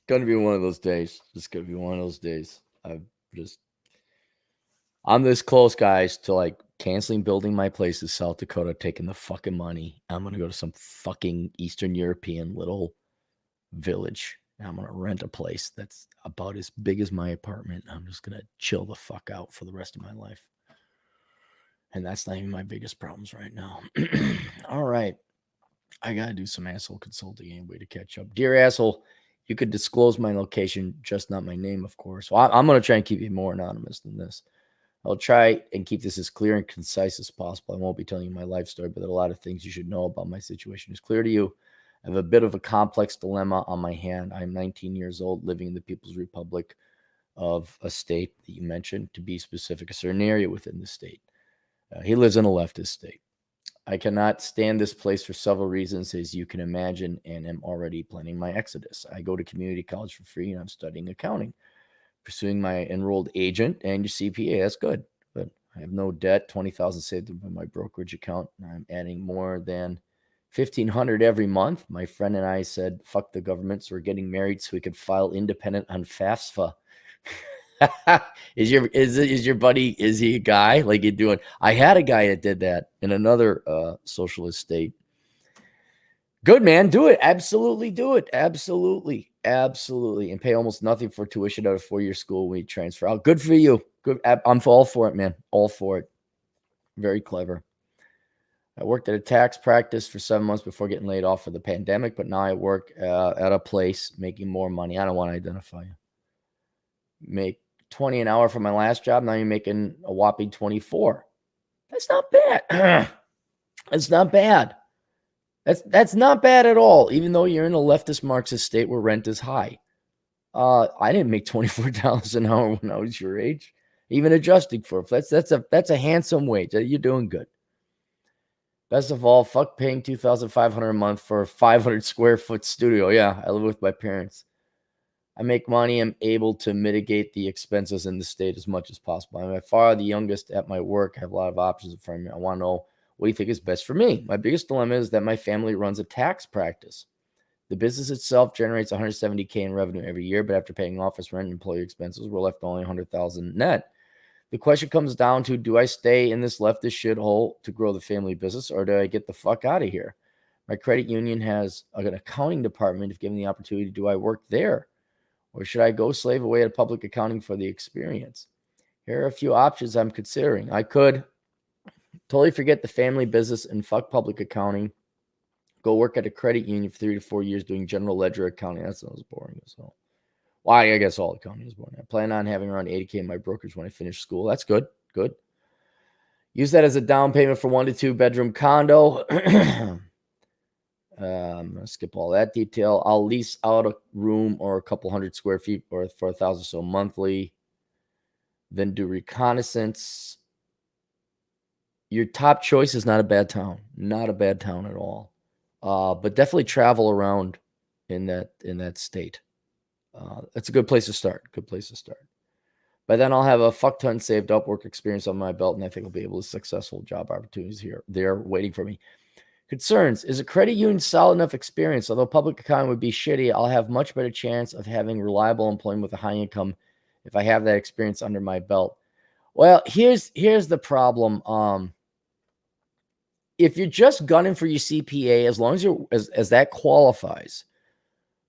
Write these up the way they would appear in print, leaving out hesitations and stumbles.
gonna be one of those days. It's gonna be one of those days. I'm this close, guys, to like canceling building my place in South Dakota, taking the fucking money. I'm gonna go to some fucking Eastern European little village. And I'm gonna rent a place that's about as big as my apartment. I'm just gonna chill the fuck out for the rest of my life. And that's not even my biggest problems right now. All right. I gotta do some asshole consulting anyway to catch up. Dear asshole, you could disclose my location, just not my name, of course. Well, I'm gonna try and keep it more anonymous than this. I'll try and keep this as clear and concise as possible. I won't be telling you my life story, but there are a lot of things you should know about my situation. It's clear to you. I have a bit of a complex dilemma on my hand. I'm 19 years old, living in the People's Republic of a state that you mentioned, to be specific, a certain area within the state. He lives in a leftist state. I cannot stand this place for several reasons, as you can imagine, and am already planning my exodus. I go to community college for free, and I'm studying accounting, pursuing my enrolled agent and your CPA. That's good. But I have no debt, 20,000 saved in my brokerage account, and I'm adding more than 1,500 every month. My friend and I said, fuck the government, so we're getting married so we could file independent on FAFSA. is your buddy, is he a guy like you doing? I had a guy that did that in another socialist state. Good, man. Do it. Absolutely do it. Absolutely. And pay almost nothing for tuition out of 4-year school when you transfer out. Good for you. Good. I'm all for it, man. All for it. Very clever. I worked at a tax practice for 7 months before getting laid off for the pandemic, but now I work at a place making more money. I don't want to identify you. Make 20 an hour for my last job. Now you're making a whopping 24. That's not bad. That's not bad. That's not bad at all, even though you're in a leftist Marxist state where rent is high. I didn't make $24 an hour when I was your age, even adjusting for it. That's a handsome wage. You're doing good. Best of all, fuck paying $2,500 a month for a 500 square foot studio. Yeah, I live with my parents. I make money. I'm able to mitigate the expenses in the state as much as possible. I'm by far the youngest at my work. I have a lot of options in front of me. I want to know, what do you think is best for me? My biggest dilemma is that my family runs a tax practice. The business itself generates $170K in revenue every year, but after paying office rent and employee expenses, we're left only $100,000 net. The question comes down to, do I stay in this leftist shithole to grow the family business, or do I get the fuck out of here? My credit union has an accounting department. If given the opportunity, do I work there? Or should I go slave away at public accounting for the experience? Here are a few options I'm considering. I could totally forget the family business and fuck public accounting. Go work at a credit union for 3 to 4 years doing general ledger accounting. That sounds boring as hell. Well, I guess all accounting is boring. I plan on having around 80K in my brokerage when I finish school. That's good. Good. Use that as a down payment for 1 to 2 bedroom condo. I'm going to skip all that detail. I'll lease out a room or a couple hundred square feet for 1,000 or so monthly. Then do reconnaissance. Your top choice is not a bad town. Not a bad town at all. But definitely travel around in that state. That's a good place to start. Good place to start. By then, I'll have a fuck ton saved up, work experience on my belt, and I think I'll be able to successful job opportunities there waiting for me. Concerns. Is a credit union solid enough experience? Although public accounting would be shitty, I'll have much better chance of having reliable employment with a high income if I have that experience under my belt. Well, here's the problem. If you're just gunning for your CPA, as long as as that qualifies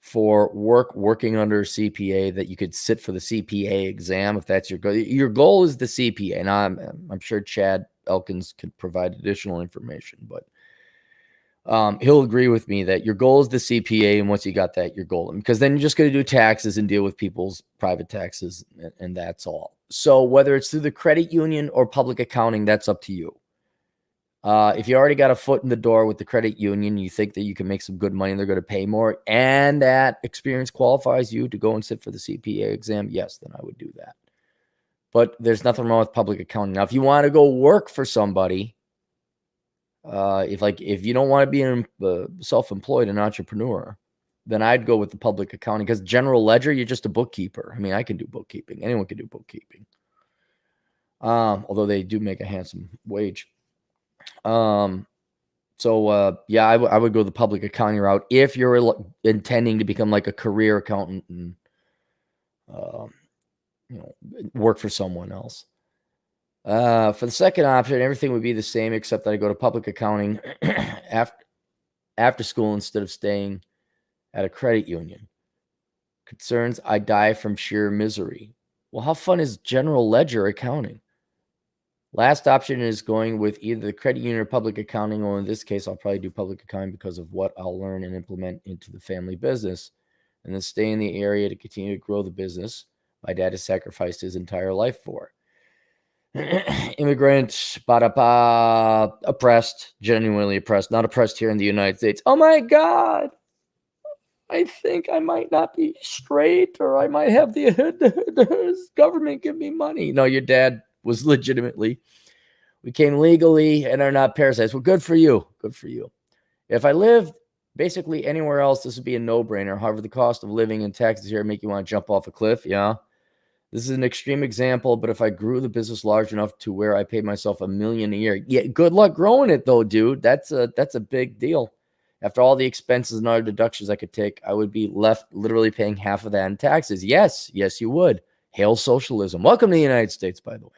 for working under CPA, that you could sit for the CPA exam if that's your goal. Your goal is the CPA, and I'm sure Chad Elkins could provide additional information, but he'll agree with me that your goal is the CPA, and once you got that, you're golden, because then you're just going to do taxes and deal with people's private taxes, and that's all. So whether it's through the credit union or public accounting, that's up to you. If you already got a foot in the door with the credit union, you think that you can make some good money and they're going to pay more, and that experience qualifies you to go and sit for the CPA exam, yes, then I would do that. But there's nothing wrong with public accounting. Now, if you want to go work for somebody, if you don't want to be self-employed, an entrepreneur, then I'd go with the public accounting, because general ledger, you're just a bookkeeper. I mean, I can do bookkeeping. Anyone can do bookkeeping. Although they do make a handsome wage. Yeah, I would go the public accounting route if you're intending to become like a career accountant and work for someone else. For the second option, everything would be the same except that I go to public accounting after school instead of staying at a credit union. Concerns, I die from sheer misery. Well, how fun is general ledger accounting? Last option is going with either the credit union or public accounting, or in this case, I'll probably do public accounting because of what I'll learn and implement into the family business, and then stay in the area to continue to grow the business my dad has sacrificed his entire life for. Immigrant, oppressed, genuinely oppressed, not oppressed here in the United States. Oh my God. I think I might not be straight, or I might have the government give me money. No, your dad was legitimately, we came legally and are not parasites. Well, good for you. Good for you. If I lived basically anywhere else, this would be a no-brainer. However, the cost of living and taxes here make you want to jump off a cliff. Yeah. This is an extreme example, but if I grew the business large enough to where I paid myself $1 million a year, yeah, good luck growing it though, dude. That's a big deal. After all the expenses and other deductions I could take, I would be left literally paying half of that in taxes. Yes, you would. Hail socialism. Welcome to the United States, by the way.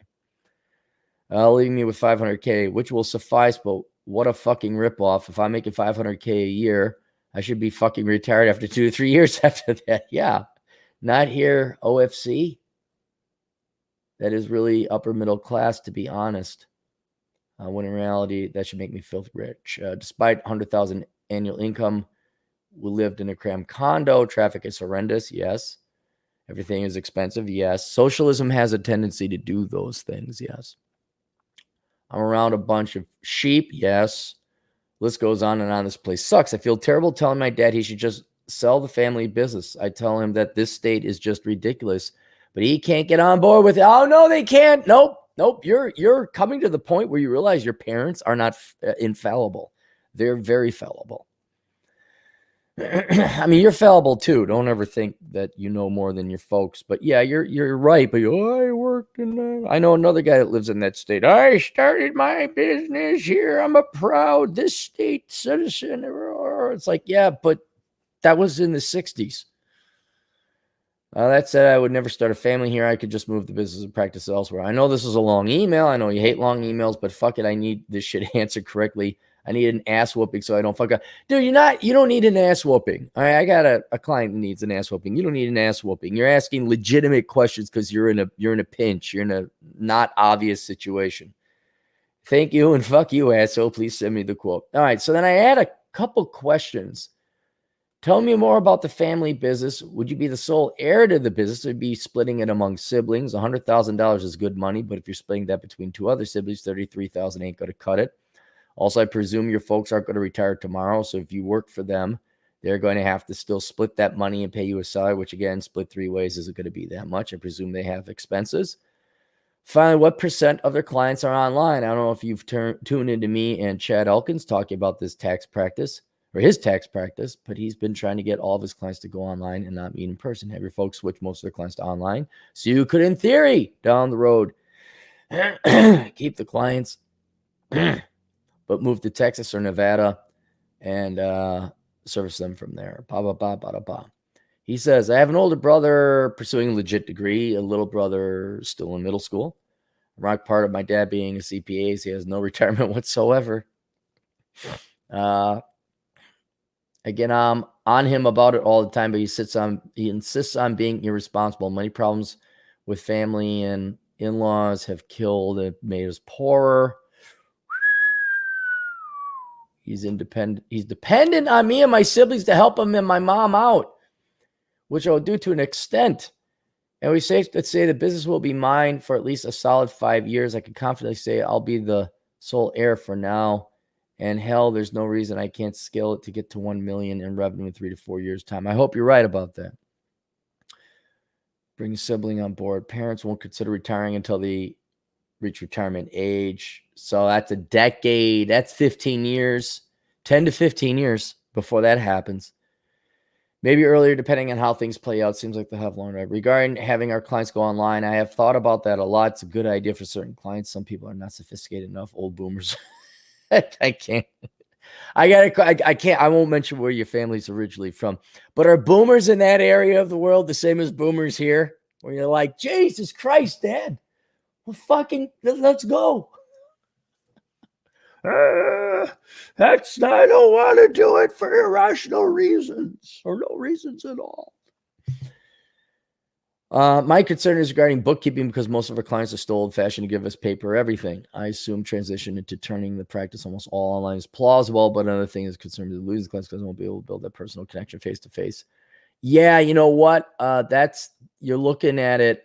Leaving me with $500K, which will suffice, but what a fucking ripoff. If I'm making $500K a year, I should be fucking retired after 2 to 3 years after that. Yeah. Not here, OFC. That is really upper middle class, to be honest. When in reality, that should make me filthy rich. Despite 100,000 annual income, we lived in a cramped condo. Traffic is horrendous. Yes. Everything is expensive. Yes. Socialism has a tendency to do those things. Yes. I'm around a bunch of sheep. Yes. List goes on and on. This place sucks. I feel terrible telling my dad he should just sell the family business. I tell him that this state is just ridiculous, but he can't get on board with it. Oh, no, they can't. Nope. You're coming to the point where you realize your parents are not infallible. They're very fallible. I mean, you're fallible too. Don't ever think that you know more than your folks. But yeah, you're right. But I worked in that. I know another guy that lives in that state. I started my business here. I'm a proud this state citizen. It's like, yeah, but that was in the 60s. That said, I would never start a family here. I could just move the business and practice elsewhere. I know this is a long email. I know you hate long emails, but fuck it. I need this shit answered correctly. I need an ass whooping so I don't fuck up. Dude, you don't need an ass whooping. All right, I got a client that needs an ass whooping. You don't need an ass whooping. You're asking legitimate questions because you're in a pinch. You're in a not obvious situation. Thank you and fuck you, asshole. Please send me the quote. All right, so then I had a couple questions. Tell me more about the family business. Would you be the sole heir to the business or be splitting it among siblings? $100,000 is good money, but if you're splitting that between two other siblings, $33,000 ain't going to cut it. Also, I presume your folks aren't going to retire tomorrow, so if you work for them, they're going to have to still split that money and pay you a salary, which again, split 3 ways isn't going to be that much. I presume they have expenses. Finally, what % of their clients are online? I don't know if you've tuned into me and Chad Elkins talking about this tax practice or his tax practice, but he's been trying to get all of his clients to go online and not meet in person. Have your folks switch most of their clients to online, so you could, in theory, down the road, keep the clients, but move to Texas or Nevada and service them from there. He says, I have an older brother pursuing a legit degree, a little brother still in middle school. Rock part of my dad being a CPA is he has no retirement whatsoever. Again, I'm on him about it all the time, but he insists on being irresponsible. Many problems with family and in-laws have made us poorer. He's independent. He's dependent on me and my siblings to help him and my mom out, which I'll do to an extent. And we safe to say the business will be mine for at least a solid 5 years. I can confidently say I'll be the sole heir for now. And hell, there's no reason I can't scale it to get to 1 million in revenue in 3 to 4 years' time. I hope you're right about that. Bring a sibling on board. Parents won't consider retiring until they reach retirement age. So that's a decade. That's 15 years, 10 to 15 years before that happens. Maybe earlier, depending on how things play out. Seems like they'll have longer. Regarding having our clients go online, I have thought about that a lot. It's a good idea for certain clients. Some people are not sophisticated enough. Old boomers. I can't. I can't, I won't mention where your family's originally from, but are boomers in that area of the world the same as boomers here? Where you're like, Jesus Christ, Dad, well, fucking, let's go. That's, I don't want to do it for irrational reasons or no reasons at all. My concern is regarding bookkeeping because most of our clients are still old-fashioned to give us paper everything. I assume transition into turning the practice almost all online is plausible, but another thing is concerned to lose the class because I won't be able to build that personal connection face-to-face. Yeah, you know what? That's, you're looking at it.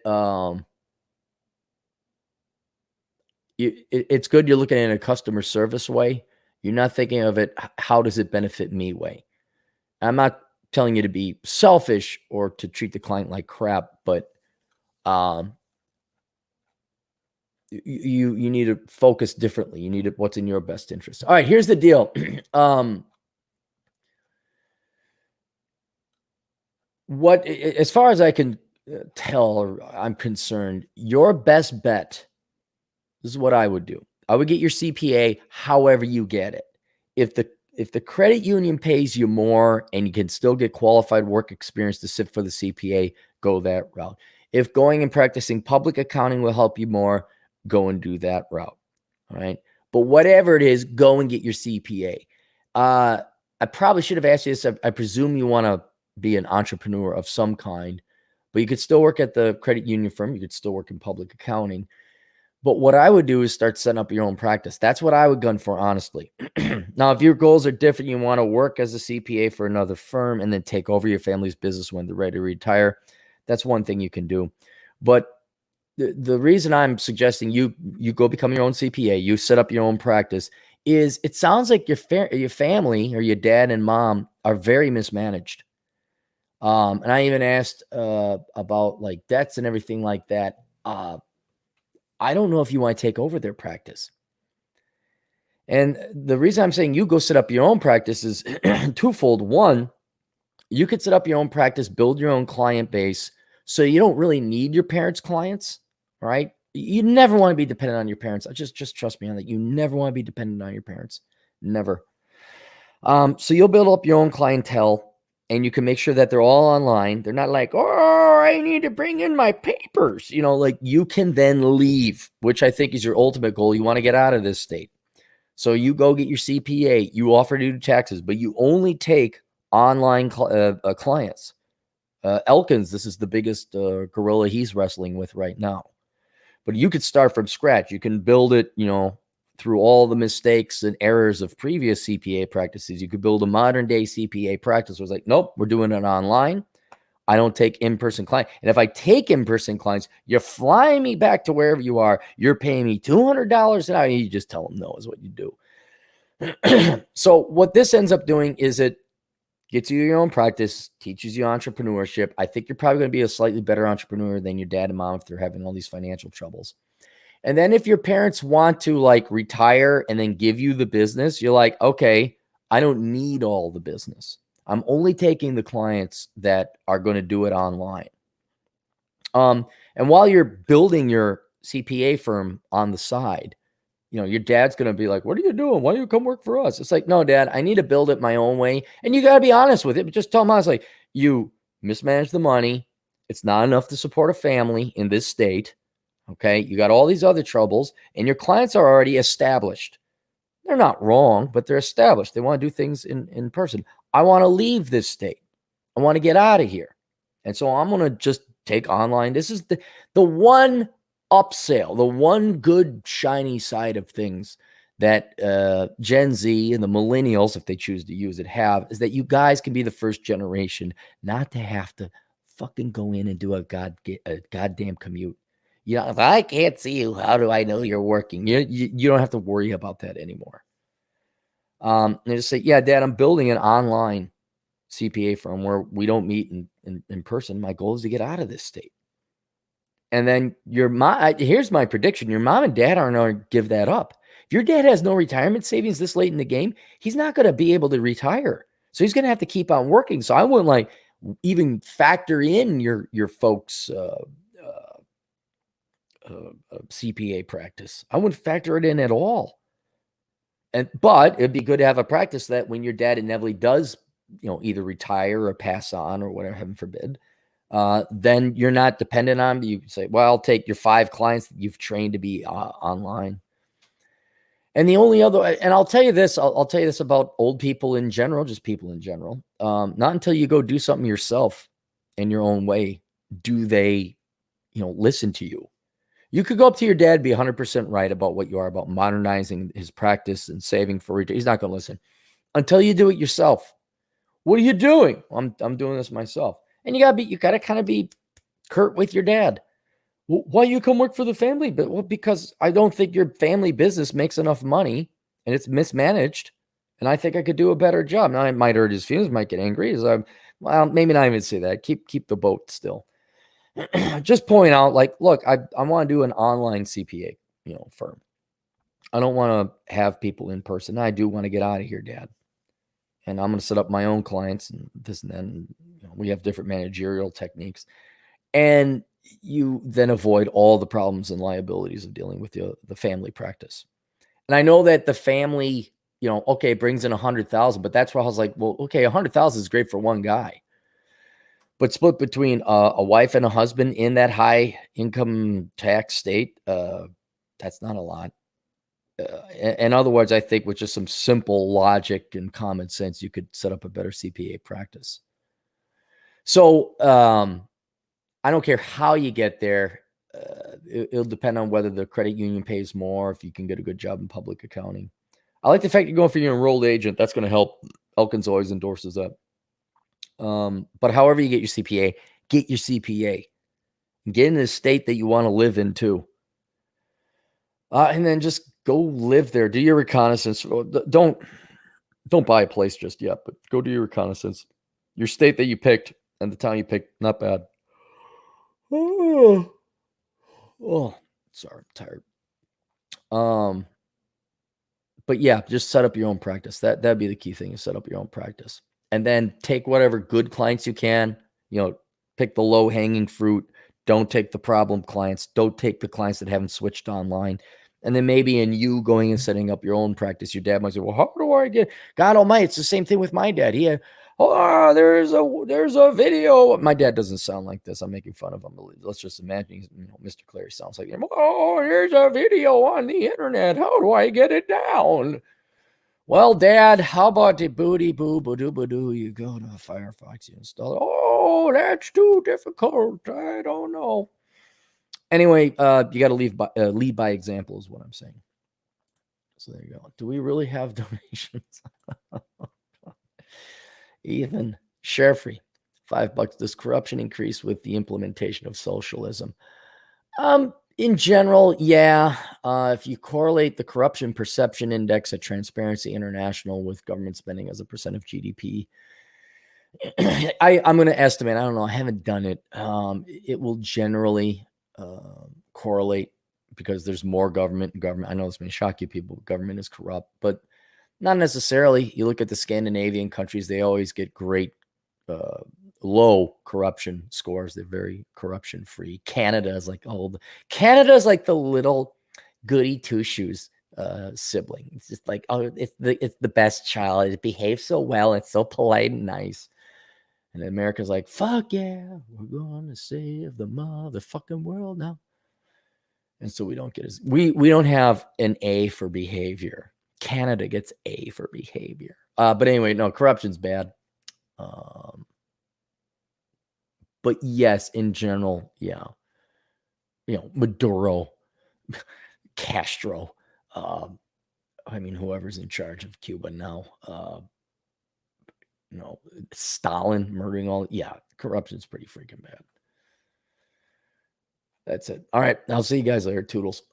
It's good you're looking at it in a customer service way. You're not thinking of it, how does it benefit me way. I'm not telling you to be selfish or to treat the client like crap, but you need to focus differently. You need what's in your best interest. All right, here's the deal. What, as far as I can tell or I'm concerned, your best bet, this is what I would do. I would get your CPA however you get it. If the credit union pays you more and you can still get qualified work experience to sit for the CPA, go that route. If going and practicing public accounting will help you more, go and do that route. All right. But whatever it is, go and get your CPA. I probably should have asked you this. I presume you want to be an entrepreneur of some kind, but you could still work at the credit union firm. You could still work in public accounting. But what I would do is start setting up your own practice. That's what I would gun for, honestly. Now, if your goals are different, you want to work as a CPA for another firm and then take over your family's business when they're ready to retire, that's one thing you can do. But the reason I'm suggesting you go become your own CPA, you set up your own practice, is it sounds like your family or your dad and mom are very mismanaged. And I even asked about like debts and everything like that. I don't know if you want to take over their practice. And the reason I'm saying you go set up your own practice is twofold. One, you could set up your own practice, build your own client base, so you don't really need your parents' clients, right? You never want to be dependent on your parents. Just trust me on that. You never want to be dependent on your parents. Never. So you'll build up your own clientele and you can make sure that they're all online. They're not like, oh, I need to bring in my papers. You know, like you can then leave, which I think is your ultimate goal. You want to get out of this state. So you go get your CPA, you offer to do taxes, but you only take online clients. Elkins, this is the biggest gorilla he's wrestling with right now. But you could start from scratch. You can build it, you know, through all the mistakes and errors of previous CPA practices. You could build a modern day CPA practice. It was like, nope, we're doing it online. I don't take in-person clients. And if I take in-person clients, you're flying me back to wherever you are. You're paying me $200 an hour. You just tell them no is what you do. So what this ends up doing is it gets you your own practice, teaches you entrepreneurship. I think you're probably going to be a slightly better entrepreneur than your dad and mom if they're having all these financial troubles. And then if your parents want to like retire and then give you the business, you're like, okay, I don't need all the business. I'm only taking the clients that are going to do it online. And while you're building your CPA firm on the side, you know, your dad's going to be like, what are you doing? Why don't you come work for us? It's like, no, Dad, I need to build it my own way. And you got to be honest with it. But just tell him, I was like, you mismanage the money. It's not enough to support a family in this state. Okay. You got all these other troubles and your clients are already established. They're not wrong, but they're established. They want to do things in person. I want to leave this state. I want to get out of here. And so I'm going to just take online. This is the one upsell, the one good shiny side of things that Gen Z and the millennials, if they choose to use it, have, is that you guys can be the first generation not to have to fucking go in and do a goddamn commute. You know, if I can't see you, how do I know you're working? You don't have to worry about that anymore. And just say, yeah, Dad, I'm building an online CPA firm where we don't meet in person. My goal is to get out of this state. And then your mom, here's my prediction. Your mom and dad aren't going to give that up. If your dad has no retirement savings this late in the game, he's not going to be able to retire. So he's going to have to keep on working. So I wouldn't like even factor in your folks' CPA practice. I wouldn't factor it in at all. But it'd be good to have a practice that when your dad inevitably does, either retire or pass on or whatever, heaven forbid, then you're not dependent on. You say, well, I'll take your 5 clients that you've trained to be online. And the only other, and I'll tell you this, I'll tell you this about old people in general, just people in general. Not until you go do something yourself in your own way do they, listen to you. You could go up to your dad, be 100% right about what you are about modernizing his practice and saving for retirement. He's not going to listen until you do it yourself. What are you doing? I'm doing this myself. And you gotta kind of be curt with your dad. Why you come work for the family? But well, because I don't think your family business makes enough money and it's mismanaged. And I think I could do a better job. Now, I might hurt his feelings, might get angry. Well, maybe not even say that. Keep the boat still. Just point out, like, look, I want to do an online CPA, firm. I don't want to have people in person. I do want to get out of here, Dad. And I'm going to set up my own clients and this and then. We have different managerial techniques. And you then avoid all the problems and liabilities of dealing with the family practice. And I know that the family, brings in 100,000, but that's where I was like, well, okay, 100,000 is great for one guy, but split between a wife and a husband in that high income tax state, that's not a lot. In other words, I think with just some simple logic and common sense, you could set up a better CPA practice. So, I don't care how you get there. It'll depend on whether the credit union pays more, if you can get a good job in public accounting. I like the fact you're going for your enrolled agent. That's going to help. Elkins always endorses that. But however you get your CPA, get your CPA. Get in the state that you want to live in too. And then just go live there. Do your reconnaissance. Don't buy a place just yet, but go do your reconnaissance. Your state that you picked and the town you picked, not bad. Oh, sorry, I'm tired. But yeah, just set up your own practice. That'd be the key thing, is set up your own practice. And then take whatever good clients you can, pick the low-hanging fruit. Don't take the problem clients. Don't take the clients that haven't switched online. And then maybe in you going and setting up your own practice, your dad might say, well, how do I get, God almighty, it's the same thing with my dad. He had, there's a video. My dad doesn't sound like this. I'm making fun of him. Let's just imagine, Mr. Clary sounds like him. Oh, there's a video on the internet. How do I get it down? Well, Dad, how about the booty boo boo doo boo doo? You go to Firefox, you install it. Oh, that's too difficult. I don't know. Anyway, you got to lead by example is what I'm saying. So there you go. Do we really have donations? Ethan Sherfrey, $5. Does corruption increase with the implementation of socialism? In general, yeah. If you correlate the corruption perception index at Transparency International with government spending as a percent of GDP, I'm going to estimate. I don't know. I haven't done it. It will generally correlate because there's more government. I know this may shock you people. Government is corrupt, but not necessarily. You look at the Scandinavian countries; they always get great low corruption scores. They're very corruption free. Canada is like the little goody two shoes sibling. It's just like, oh, it's the best child. It behaves so well. It's so polite and nice. And America's like, fuck yeah, we're going to save the motherfucking world now. And so we don't get we don't have an A for behavior. Canada gets A for behavior. But anyway, no, corruption's bad. But yes, in general, yeah. Maduro, Castro, whoever's in charge of Cuba now, Stalin murdering corruption's pretty freaking bad. That's it. All right, I'll see you guys later. Toodles.